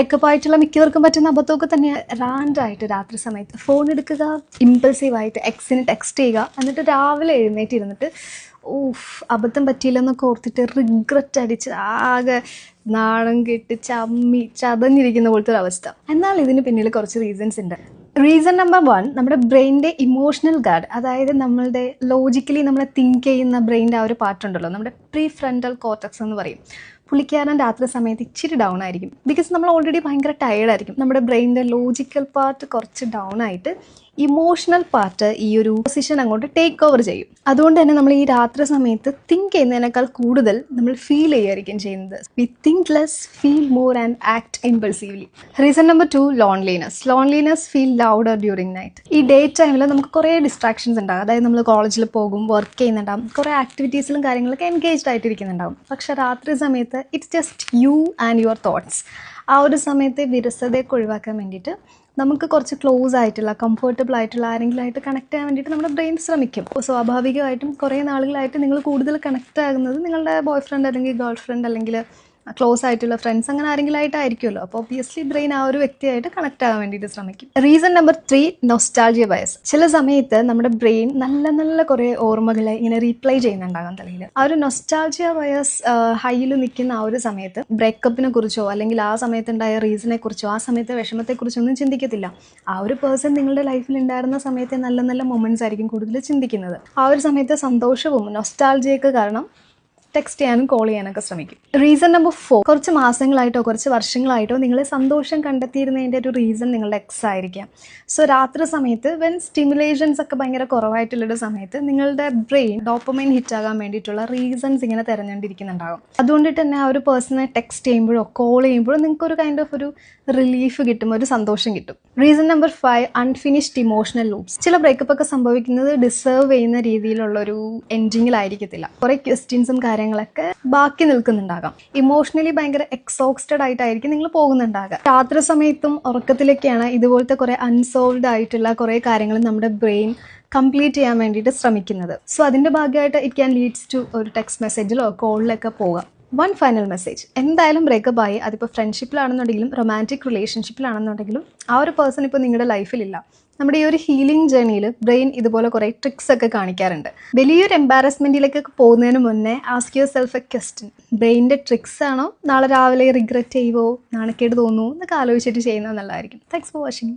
Breakup ആയിട്ടുള്ള മിക്കവർക്കും പറ്റുന്ന അബദ്ധമൊക്കെ തന്നെ റാൻഡായിട്ട് രാത്രി സമയത്ത് ഫോൺ എടുക്കുക, ഇമ്പൾസീവായിട്ട് എക്സിന് ടെക്സ്റ്റ് ചെയ്യുക, എന്നിട്ട് രാവിലെ എഴുന്നേറ്റിരുന്നിട്ട് അബദ്ധം പറ്റിയില്ലെന്നൊക്കെ ഓർത്തിട്ട് റിഗ്രറ്റ് അടിച്ച് ആകെ നാണം കെട്ട് ചതഞ്ഞിരിക്കുന്ന പോലത്തെ ഒരു അവസ്ഥ. എന്നാൽ ഇതിന് പിന്നിൽ കുറച്ച് റീസൺസ് ഉണ്ട്. റീസൺ നമ്പർ 1, നമ്മുടെ ബ്രെയിനിൻ്റെ ഇമോഷണൽ ഗാർഡ്, അതായത് നമ്മളുടെ ലോജിക്കലി നമ്മളെ തിങ്ക് ചെയ്യുന്ന ബ്രെയിൻ്റെ ആ ഒരു പാർട്ടുണ്ടല്ലോ, നമ്മുടെ പ്രീ ഫ്രണ്ടൽ കോർട്ടക്സ് എന്ന് പറയും. പുള്ളിക്കാരൻ രാത്രി സമയത്ത് ഇച്ചിരി ഡൗൺ ആയിരിക്കും. ബിക്കോസ് നമ്മൾ ഓൾറെഡി ഭയങ്കര ടയേർഡായിരിക്കും. നമ്മുടെ ബ്രെയിനിൻ്റെ ലോജിക്കൽ പാർട്ട് കുറച്ച് ഡൗൺ ആയിട്ട് ഇമോഷണൽ പാർട്ട് ഈ ഒരു പൊസിഷൻ അങ്ങോട്ട് ടേക്ക് ഓവർ ചെയ്യും. അതുകൊണ്ട് തന്നെ നമ്മൾ ഈ രാത്രി സമയത്ത് തിങ്ക് ചെയ്യുന്നതിനേക്കാൾ കൂടുതൽ നമ്മൾ ഫീൽ ചെയ്യുകയായിരിക്കും ചെയ്യുന്നത്. We think less, feel more and act impulsively. Reason number 2, loneliness feel louder during night. ഈ ഡേ ടൈമിൽ നമുക്ക് കുറേ ഡിസ്ട്രാക്ഷൻസ് ഉണ്ടാകും. അതായത് നമ്മൾ കോളേജിൽ പോകും, വർക്ക് ചെയ്യുന്നുണ്ടാകും, കുറേ ആക്ടിവിറ്റീസിലും കാര്യങ്ങളൊക്കെ എൻഗേജ്ഡ് ആയിട്ടിരിക്കുന്നുണ്ടാകും. പക്ഷേ രാത്രി സമയത്ത് it's just you and your thoughts. ആ ഒരു സമയത്തെ വിരസതയൊക്കെ ഒഴിവാക്കാൻ വേണ്ടിയിട്ട് നമുക്ക് കുറച്ച് ക്ലോസ് ആയിട്ടുള്ള, കംഫർട്ടബിൾ ആയിട്ടുള്ള ആരെങ്കിലും ആയിട്ട് കണക്ട് ചെയ്യാൻ വേണ്ടിയിട്ട് നമ്മുടെ ബ്രെയിൻ ശ്രമിക്കും. അപ്പോൾ സ്വാഭാവികമായിട്ടും കുറേ നാളുകളായിട്ട് നിങ്ങൾ കൂടുതൽ കണക്ട് ആകുന്നത് നിങ്ങളുടെ ബോയ് ഫ്രണ്ട് അല്ലെങ്കിൽ ഗേൾ ഫ്രണ്ട് അല്ലെങ്കിൽ ക്ലോസ് ആയിട്ടുള്ള ഫ്രണ്ട്സ് അങ്ങനെ ആരെങ്കിലും ആയിട്ടായിരിക്കുമല്ലോ. അപ്പോൾ ഒബ്വിയസ്ലി ബ്രെയിൻ ആ ഒരു വ്യക്തിയായിട്ട് കണക്ട് ആകാൻ വേണ്ടിയിട്ട് ശ്രമിക്കും. Reason number 3, nostalgia bias. ചില സമയത്ത് നമ്മുടെ ബ്രെയിൻ നല്ല നല്ല കുറേ ഓർമ്മകളെ ഇങ്ങനെ റീപ്ലേ ചെയ്യുന്നുണ്ടാകാം തലയിൽ. ആ ഒരു നൊസ്റ്റാൾജിയ ബയസ് ഹൈയിൽ നിൽക്കുന്ന ആ ഒരു സമയത്ത് ബ്രേക്കപ്പിനെ കുറിച്ചോ അല്ലെങ്കിൽ ആ സമയത്തുണ്ടായ റീസണെ കുറിച്ചോ ആ സമയത്തെ വിഷമത്തെക്കുറിച്ചോ ഒന്നും ചിന്തിക്കത്തില്ല. ആ ഒരു പേഴ്സൺ നിങ്ങളുടെ ലൈഫിൽ ഉണ്ടായിരുന്ന സമയത്തെ നല്ല നല്ല മൊമെന്റ്സ് ആയിരിക്കും കൂടുതൽ ചിന്തിക്കുന്നത്. ആ ഒരു സമയത്തെ സന്തോഷവും നൊസ്റ്റാൾജിയൊക്കെ കാരണം ടെക്സ്റ്റ് ചെയ്യാനും കോൾ ചെയ്യാനൊക്കെ ശ്രമിക്കും. റീസൺ നമ്പർ 4, കുറച്ച് മാസങ്ങളായിട്ടോ കുറച്ച് വർഷങ്ങളായിട്ടോ നിങ്ങളെ സന്തോഷം കണ്ടെത്തിയിരുന്നതിൻ്റെ ഒരു റീസൺ നിങ്ങളുടെ എക്സ് ആയിരിക്കാം. സോ രാത്രി സമയത്ത് വെൻ സ്റ്റിമുലേഷൻസ് ഒക്കെ ഭയങ്കര കുറവായിട്ടുള്ളൊരു സമയത്ത് നിങ്ങളുടെ ബ്രെയിൻ ഡോപ്പമൈൻ ഹിറ്റാകാൻ വേണ്ടിയിട്ടുള്ള റീസൺസ് ഇങ്ങനെ തിരഞ്ഞുകൊണ്ടിരിക്കുന്നുണ്ടാകും. അതുകൊണ്ടിട്ട് തന്നെ ആ ഒരു പേഴ്സണെ ടെക്സ്റ്റ് ചെയ്യുമ്പോഴോ കോൾ ചെയ്യുമ്പോഴോ നിങ്ങൾക്ക് ഒരു കൈൻഡ് ഓഫ് ഒരു റിലീഫ് കിട്ടും, ഒരു സന്തോഷം കിട്ടും. Reason number 5, unfinished emotional loops. ചില ബ്രേക്കപ്പ് ഒക്കെ സംഭവിക്കുന്നത് ഡിസേർവ് ചെയ്യുന്ന രീതിയിലുള്ളൊരു എൻഡിങ്ങിലായിരിക്കത്തില്ല. കുറേ ക്വസ്റ്റ്യൻസും കാര്യങ്ങളൊക്കെ ബാക്കി നിൽക്കുന്നുണ്ടാകാം. ഇമോഷണലി ഭയങ്കര എക്സോസ്റ്റഡ് ആയിട്ടായിരിക്കും നിങ്ങൾ പോകുന്നുണ്ടാകാം. രാത്രി സമയത്തും ഉറക്കത്തിലൊക്കെയാണ് ഇതുപോലത്തെ കുറേ അൺസോൾവ്ഡ് ആയിട്ടുള്ള കുറേ കാര്യങ്ങൾ നമ്മുടെ ബ്രെയിൻ കംപ്ലീറ്റ് ചെയ്യാൻ വേണ്ടിയിട്ട് ശ്രമിക്കുന്നത്. സോ അതിൻ്റെ ഭാഗമായിട്ട് ഇറ്റ് ക്യാൻ ലീഡ്സ് ടു ഒരു ടെക്സ്റ്റ് മെസ്സേജിലോ കോളിലൊക്കെ പോകാം. വൺ ഫൈനൽ മെസ്സേജ്, എന്തായാലും ബ്രേക്കപ്പ് ആയി, അതിപ്പോൾ ഫ്രണ്ട്ഷിപ്പിലാണെന്നുണ്ടെങ്കിലും റൊമാൻറ്റിക് റിലേഷൻഷിപ്പിലാണെന്നുണ്ടെങ്കിലും ആ ഒരു പേഴ്സൺ ഇപ്പോൾ നിങ്ങളുടെ ലൈഫിലില്ല. നമ്മുടെ ഈ ഒരു ഹീലിംഗ് ജേർണിയിൽ ബ്രെയിൻ ഇതുപോലെ കുറേ ട്രിക്സ് ഒക്കെ കാണിക്കാറുണ്ട്. വലിയൊരു എംബാരസ്മെൻറ്റിലേക്കൊക്കെ പോകുന്നതിന് മുന്നേ ask yourself a question. ബ്രെയിനിൻ്റെ ട്രിക്സ് ആണോ നാളെ രാവിലെ റിഗ്രറ്റ് ചെയ്യുമോ, നാണക്കേട് തോന്നുമോ എന്നൊക്കെ ആലോചിച്ചിട്ട് ചെയ്യുന്നത് നല്ലതായിരിക്കും. Thanks for watching.